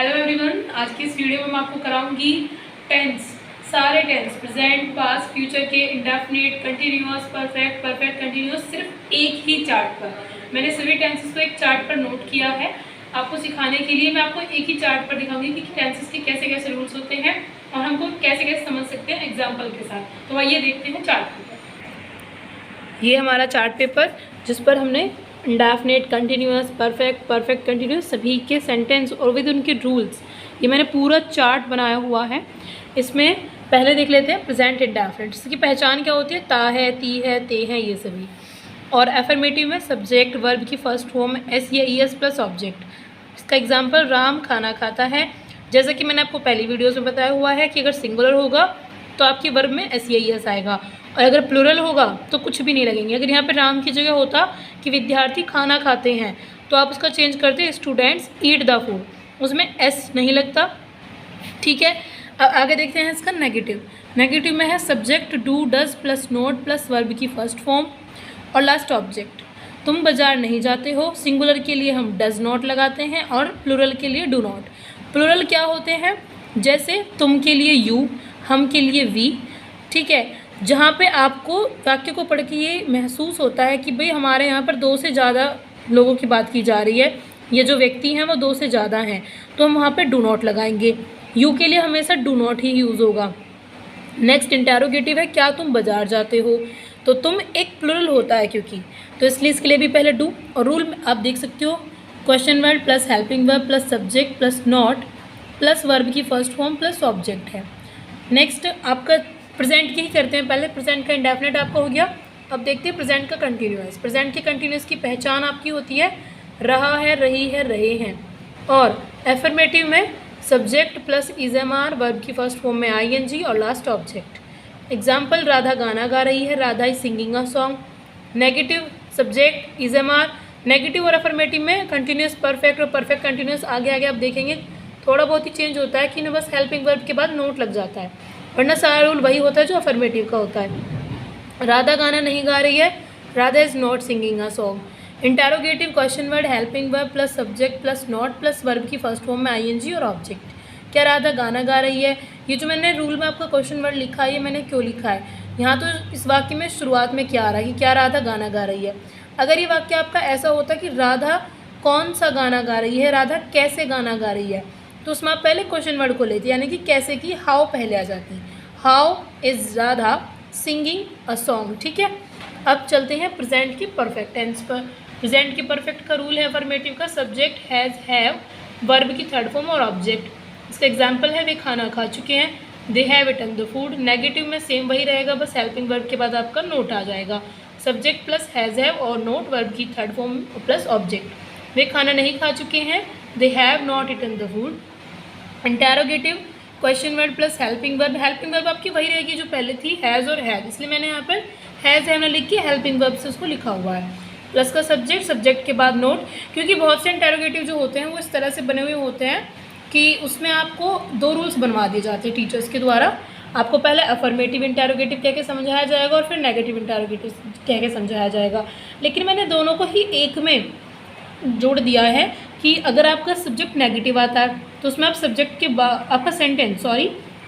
Hello everyone, आज की इस वीडियो में मैं आपको कराऊंगी टेंस, सारे टेंस प्रेजेंट, पास्ट, फ्यूचर के, indefinite, continuous, perfect, perfect continuous, सिर्फ एक ही चार्ट पर। मैंने सभी टेंसेस को एक चार्ट पर नोट किया है आपको सिखाने के लिए। मैं आपको एक ही चार्ट पर दिखाऊंगी कि टेंसेस के कैसे कैसे रूल्स होते हैं और हमको कैसे कैसे समझ सकते हैं एग्जाम्पल के साथ। तो आइए देखते हैं चार्ट पेपर। ये हमारा चार्ट पेपर जिस पर हमने indefinite, continuous, perfect, perfect continuous सभी के सेंटेंस और विद उनके रूल्स, ये मैंने पूरा चार्ट बनाया हुआ है। इसमें पहले देख लेते हैं प्रेजेंट इंडेफिनिट, जिसकी पहचान क्या होती है, ता है, ती है, ते हैं, ये सभी। और एफर्मेटिव में सब्जेक्ट वर्ब की फर्स्ट फॉर्म एस या ई एस प्लस ऑब्जेक्ट। इसका एग्जाम्पल राम खाना खाता है। जैसा कि मैंने आपको पहली वीडियोज़ में बताया हुआ है कि अगर सिंगुलर होगा तो आपके वर्ब में एस या ई एस आएगा, और अगर प्लूरल होगा तो कुछ भी नहीं लगेंगे। अगर यहाँ पे राम की जगह होता कि विद्यार्थी खाना खाते हैं तो आप उसका चेंज करते स्टूडेंट्स ईट द फूड, उसमें एस नहीं लगता। ठीक है, अब आगे देखते हैं इसका नेगेटिव। नेगेटिव में है subject do does plus not plus verb की फर्स्ट फॉर्म और लास्ट ऑब्जेक्ट। तुम बाजार नहीं जाते हो, सिंगुलर के लिए हम डज नॉट लगाते हैं और प्लूरल के लिए डू नॉट। प्लूरल क्या होते हैं, जैसे तुम के लिए यू, हम के लिए वी। ठीक है, जहाँ पे आपको वाक्य को पढ़ के ये महसूस होता है कि भाई हमारे यहाँ पर दो से ज़्यादा लोगों की बात की जा रही है, ये जो व्यक्ति हैं वो दो से ज़्यादा हैं, तो हम वहाँ पे डू नॉट लगाएंगे। यू के लिए हमेशा डू नॉट ही यूज़ होगा। नेक्स्ट इंटेरोगेटिव है क्या तुम बाजार जाते हो, तो तुम एक प्लूरल होता है क्योंकि, तो इसलिए इसके लिए भी पहले डू। और रूल में आप देख सकते हो question word plus helping verb plus subject plus not plus verb की फर्स्ट फॉर्म प्लस ऑब्जेक्ट है। नेक्स्ट आपका प्रेजेंट की ही करते हैं, पहले प्रेजेंट का इंडेफिनिट आपका हो गया। अब देखते हैं प्रेजेंट का कंटिन्यूअस। प्रेजेंट के कंटिन्यूअस की पहचान आपकी होती है रहा है, रही है, रहे हैं। और एफर्मेटिव में subject plus is am are, verb की फर्स्ट फॉर्म में आई एन जी और लास्ट ऑब्जेक्ट। एग्जाम्पल राधा गाना गा रही है, Radha is singing a song. Negative subject is am are. Negative और एफर्मेटिव में कंटिन्यूअस, परफेक्ट और परफेक्ट कंटिन्यूअस आगे आगे आप देखेंगे थोड़ा बहुत ही चेंज होता है कि ना बस हेल्पिंग वर्ब के बाद नोट लग जाता है, वरना सारा रूल वही होता है जो अफर्मेटिव का होता है। राधा गाना नहीं गा रही है, Radha is not singing a song. Interrogative question word helping verb plus subject plus not plus verb की फर्स्ट फॉर्म में आईएनजी और ऑब्जेक्ट। क्या राधा गाना गा रही है, ये जो मैंने रूल में आपका क्वेश्चन वर्ड लिखा है ये मैंने क्यों लिखा है, यहाँ तो इस वाक्य में शुरुआत में क्या आ रहा है कि क्या राधा गाना गा रही है। अगर ये वाक्य आपका ऐसा होता कि राधा कौन सा गाना गा रही है, राधा कैसे गाना गा रही है, तो उसमें आप पहले क्वेश्चन वर्ड को लेते, यानी कि कैसे की हाउ पहले आ जाती। How is Radha singing a song. ठीक है, अब चलते हैं प्रेजेंट की परफेक्ट टेंस पर। प्रेजेंट की परफेक्ट का रूल है अफर्मेटिव का सब्जेक्ट हैज़, हैव, वर्ब की थर्ड फॉर्म और ऑब्जेक्ट। इसका एग्जाम्पल है वे खाना खा चुके हैं, they have eaten the food. Negative में सेम वही रहेगा, बस हेल्पिंग वर्ब के बाद आपका नोट आ जाएगा। सब्जेक्ट प्लस हैज़, हैव और नोट, वर्ब की थर्ड फॉर्म प्लस ऑब्जेक्ट। वे खाना नहीं खा चुके हैं, they have not eaten the food. Interrogative question word plus helping verb. Helping verb आपकी वही रहेगी जो पहले थी, हैज़ और हैव, इसलिए मैंने यहाँ पर हैज़ हैव ना लिख के हेल्पिंग वर्ब से उसको लिखा हुआ है। प्लस का सब्जेक्ट, सब्जेक्ट के बाद नोट, क्योंकि बहुत से इंटेरोगेटिव जो होते हैं वो इस तरह से बने हुए होते हैं कि उसमें आपको दो रूल्स बनवा दिए जाते हैं टीचर्स के द्वारा। आपको पहले अफर्मेटिव इंटेरोगेटिव कह के समझाया जाएगा और फिर नेगेटिव इंटेरोगेटिव कह के समझाया जाएगा, लेकिन मैंने दोनों को ही एक में जोड़ दिया है कि अगर आपका सब्जेक्ट नेगेटिव आता है तो उसमें आप सब्जेक्ट के बाद आपका सेंटेंस,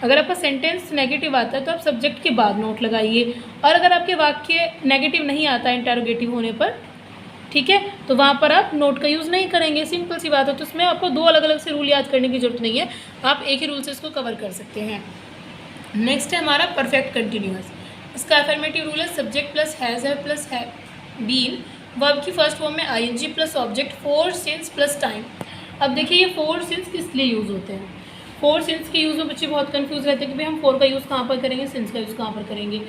अगर आपका सेंटेंस नेगेटिव आता है तो आप सब्जेक्ट के बाद नोट लगाइए, और अगर आपके वाक्य नेगेटिव नहीं आता इंटेरोगेटिव होने पर, ठीक है, तो वहाँ पर आप नोट का यूज़ नहीं करेंगे। सिंपल सी बात है, तो उसमें आपको दो अलग अलग से रूल याद करने की जरूरत नहीं है, आप एक ही रूल से इसको कवर कर सकते हैं। नेक्स्ट है हमारा परफेक्ट कंटिन्यूअस। इसका अफर्मेटिव रूल है subject plus has, have plus have been, verb की फर्स्ट फॉर्म में ING plus object, for, since plus time. अब देखिए ये फोर सिंस किस लिए यूज़ होते हैं। फोर सिंस के यूज़ में बच्चे बहुत कंफ्यूज रहते हैं कि भाई हम फोर का यूज़ कहाँ पर करेंगे, सिंस का यूज़ कहाँ पर करेंगे।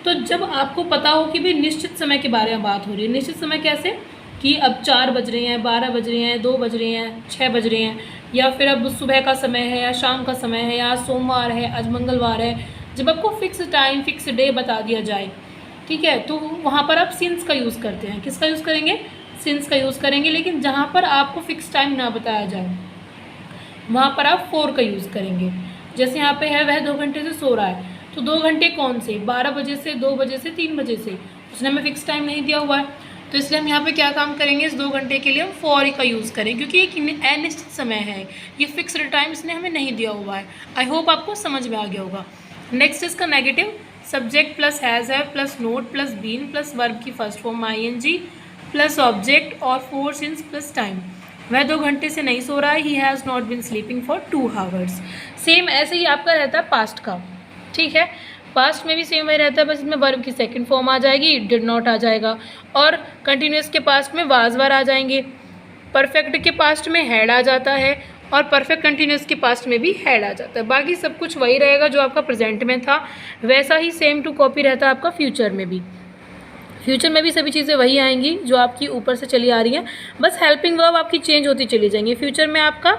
तो जब आपको पता हो कि भाई निश्चित समय के बारे में बात हो रही है, निश्चित समय कैसे कि अब 4 बज रहे हैं, 12 बज रहे हैं, 2 बज रहे हैं, 6 बज रहे हैं, या फिर अब सुबह का समय है या शाम का समय है, या आज सोमवार है, आज मंगलवार है, जब आपको फिक्स टाइम, फिक्स डे बता दिया जाए, ठीक है, तो वहाँ पर आप सिंस का यूज़ करते हैं। किसका यूज़ करेंगे, सिंस का यूज़ करेंगे। लेकिन जहाँ पर आपको फिक्स टाइम ना बताया जाए वहाँ पर आप फोर का यूज़ करेंगे। जैसे यहाँ पे है वह 2 घंटे से सो रहा है, तो 2 घंटे कौन से, 12 बजे से, 2 बजे से, 3 बजे से, उसने हमें फिक्स टाइम नहीं दिया हुआ है, तो इसलिए हम यहाँ पे क्या काम करेंगे, इस 2 घंटे के लिए हम फॉर का यूज़ करें, क्योंकि एक अनिश्चित समय है, ये फिक्स्ड टाइम इसने हमें नहीं दिया हुआ है। आई होप आपको समझ में आ गया होगा। नेक्स्ट इसका negative, subject plus has have plus not plus been plus verb की first form ING plus object और 4 सिंस प्लस टाइम। वह 2 घंटे से नहीं सो रहा है, he has not been sleeping for 2 hours. Same ऐसे ही आपका रहता है पास्ट का, ठीक है। पास्ट में भी सेम वही रहता है, बस इसमें वर्ब की सेकंड फॉर्म आ जाएगी, डिड नॉट आ जाएगा, और कंटिन्यूस के पास्ट में वाज वर आ जाएंगे, परफेक्ट के पास्ट में हैड आ जाता है, और परफेक्ट कंटिन्यूस के पास्ट में भी हैड आ जाता है। बाकी सब कुछ वही रहेगा जो आपका प्रेजेंट में था, वैसा ही सेम टू कॉपी रहता है आपका फ्यूचर में भी। फ्यूचर में भी सभी चीज़ें वही आएंगी जो आपकी ऊपर से चली आ रही हैं, बस हेल्पिंग वर्ब आपकी चेंज होती चली जाएंगी। फ्यूचर में आपका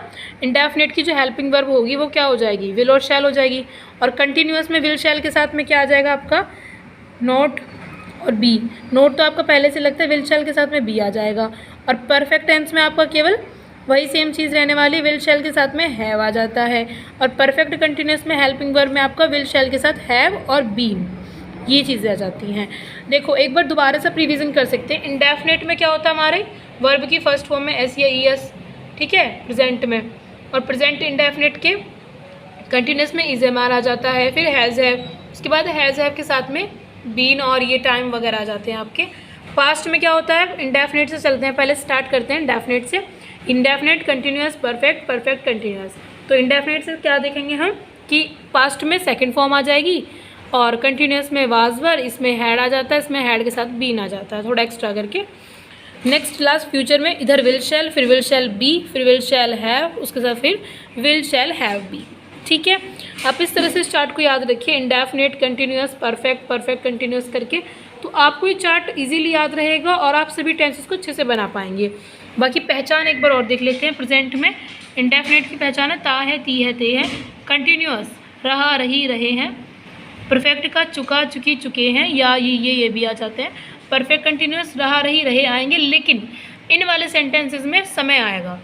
इंडेफिनिट की जो हेल्पिंग वर्ब होगी वो क्या हो जाएगी, विल और शैल हो जाएगी, और कंटिन्यूअस में विल शैल के साथ में क्या आ जाएगा आपका, नोट और बी। नोट तो आपका पहले से लगता है, विल शैल के साथ में बी आ जाएगा, और परफेक्ट टेंस में आपका केवल वही सेम चीज़ रहने वाली, विल शैल के साथ में हैव आ जाता है, और परफेक्ट कंटिन्यूअस में हेल्पिंग वर्ब में आपका विल शैल के साथ हैव और बीन, ये चीज़ें आ जाती हैं। देखो एक बार दोबारा से रिवीजन कर सकते हैं। इंडेफिनेट में क्या होता है, हमारे वर्ब की फर्स्ट फॉर्म में एस या ES, ठीक है, प्रेजेंट में, और प्रेजेंट इंडेफिनेट के कंटिन्यूस में इज़-एम-आर आ जाता है, फिर हैज़ हैव, उसके बाद हैज़ हैव के साथ में बीन और ये टाइम वगैरह आ जाते हैं आपके। पास्ट में क्या होता है, इंडेफिनेट से चलते हैं, पहले स्टार्ट करते हैं इंडेफिनेट से। Indefinite, continuous, perfect, perfect continuous. तो इंडेफिनेट से क्या देखेंगे हम कि पास्ट में सेकेंड फॉर्म आ जाएगी, और कंटिन्यूस में वाज वर, इसमें हैड आ जाता है, इसमें हैड के साथ बीन आ जाता है थोड़ा एक्स्ट्रा करके। नेक्स्ट लास्ट फ्यूचर में इधर विल शैल, फिर विल शैल बी, फिर विल शैल हैव, उसके साथ फिर विल शैल हैव बी, ठीक है। आप इस तरह से इस चार्ट को याद रखिए, indefinite, continuous, perfect, perfect continuous करके, तो आपको ये चार्ट इजीली याद रहेगा और आप सभी टेंसेस को अच्छे से बना पाएंगे। बाकी पहचान एक बार और देख लेते हैं। प्रेजेंट में इंडेफिनेट की पहचान है, ता है, ती है, ते है। कंटिन्यूस, रहा, रही, रहे हैं। परफेक्ट का चुका, चुकी, चुके हैं, या ये भी आ जाते हैं। परफेक्ट कंटिन्यूस, रहा, रही, रहे आएंगे, लेकिन इन वाले सेंटेंसेस में समय आएगा,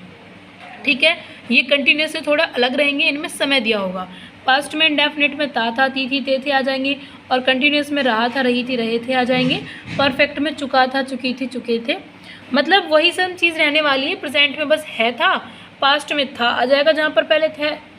ठीक है। ये कंटिन्यूस से थोड़ा अलग रहेंगे, इनमें समय दिया होगा। पास्ट में इंडेफिनेट में ता था, ती थी, ते थे आ जाएंगे, और कंटिन्यूस में रहा था, रही थी, रहे थे आ जाएंगे। परफेक्ट में चुका था, चुकी थी, चुके थे, मतलब वही सब चीज़ रहने वाली है। प्रेजेंट में बस है था, पास्ट में था आ जाएगा, जहाँ पर पहले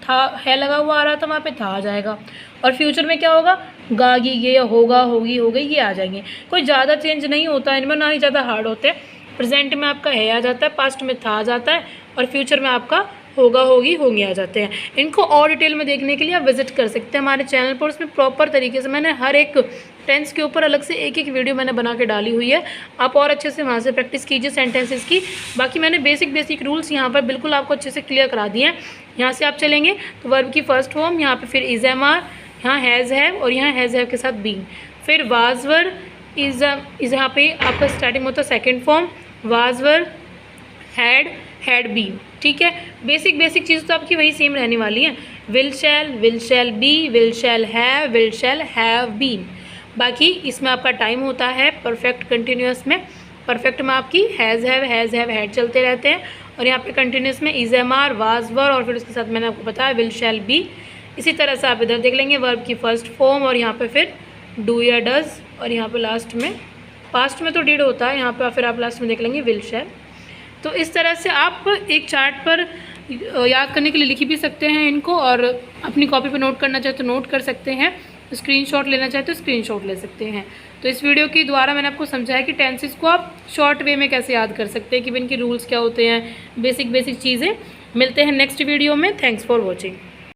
था है लगा हुआ आ रहा था वहाँ पे था आ जाएगा, और फ्यूचर में क्या होगा, गागी, ये होगा, होगी, हो गई, ये आ जाएंगे। कोई ज़्यादा चेंज नहीं होता है इनमें, ना ही ज़्यादा हार्ड होते हैं। प्रेजेंट में आपका है आ जाता है, पास्ट में था आ जाता है, और फ्यूचर में आपका होगा, होगी, होंगे आ जाते हैं। इनको और डिटेल में देखने के लिए आप विजिट कर सकते हैं हमारे चैनल पर। उसमें प्रॉपर तरीके से मैंने हर एक टेंस के ऊपर अलग से एक एक वीडियो मैंने बना के डाली हुई है। आप और अच्छे से वहाँ से प्रैक्टिस कीजिए सेंटेंसेस की। बाकी मैंने बेसिक रूल्स यहाँ पर बिल्कुल आपको अच्छे से क्लियर करा दिए हैं। यहाँ से आप चलेंगे तो वर्ब की फर्स्ट फॉर्म, यहाँ पर फिर इज़-एम-आर, यहाँ हैज़ हैव, और यहाँ हैज़ हैव के साथ बीन, फिर वाज वर, इज़ यहाँ पे आपका स्टार्टिंग होता है second form, was were, had been, ठीक है। बेसिक चीज़ तो आपकी वही सेम रहने वाली है, will shall be, will shall have been. बाकी इसमें आपका टाइम होता है परफेक्ट कंटिन्यूस में, परफेक्ट में आपकी हैज़ हैव हैड चलते रहते हैं, और यहाँ पे कंटिन्यूस में इज़-एम-आर, वाज वर, और फिर उसके साथ मैंने आपको बताया विल शैल बी। इसी तरह से आप इधर देख लेंगे वर्ब की फर्स्ट फॉर्म, और यहाँ पे फिर डू या डज, और यहाँ पे लास्ट में पास्ट में तो डिड होता है, यहाँ पे फिर आप लास्ट में देख लेंगे विल शैल। तो इस तरह से आप एक चार्ट पर याद करने के लिए लिख भी सकते हैं इनको, और अपनी कॉपी पर नोट करना चाहे तो नोट कर सकते हैं, स्क्रीनशॉट लेना चाहे तो स्क्रीनशॉट ले सकते हैं। तो इस वीडियो के द्वारा मैंने आपको समझाया कि टेंसेस को आप शॉर्ट वे में कैसे याद कर सकते हैं, कि इनके रूल्स क्या होते हैं, बेसिक चीज़ें। मिलते हैं नेक्स्ट वीडियो में। Thanks for watching.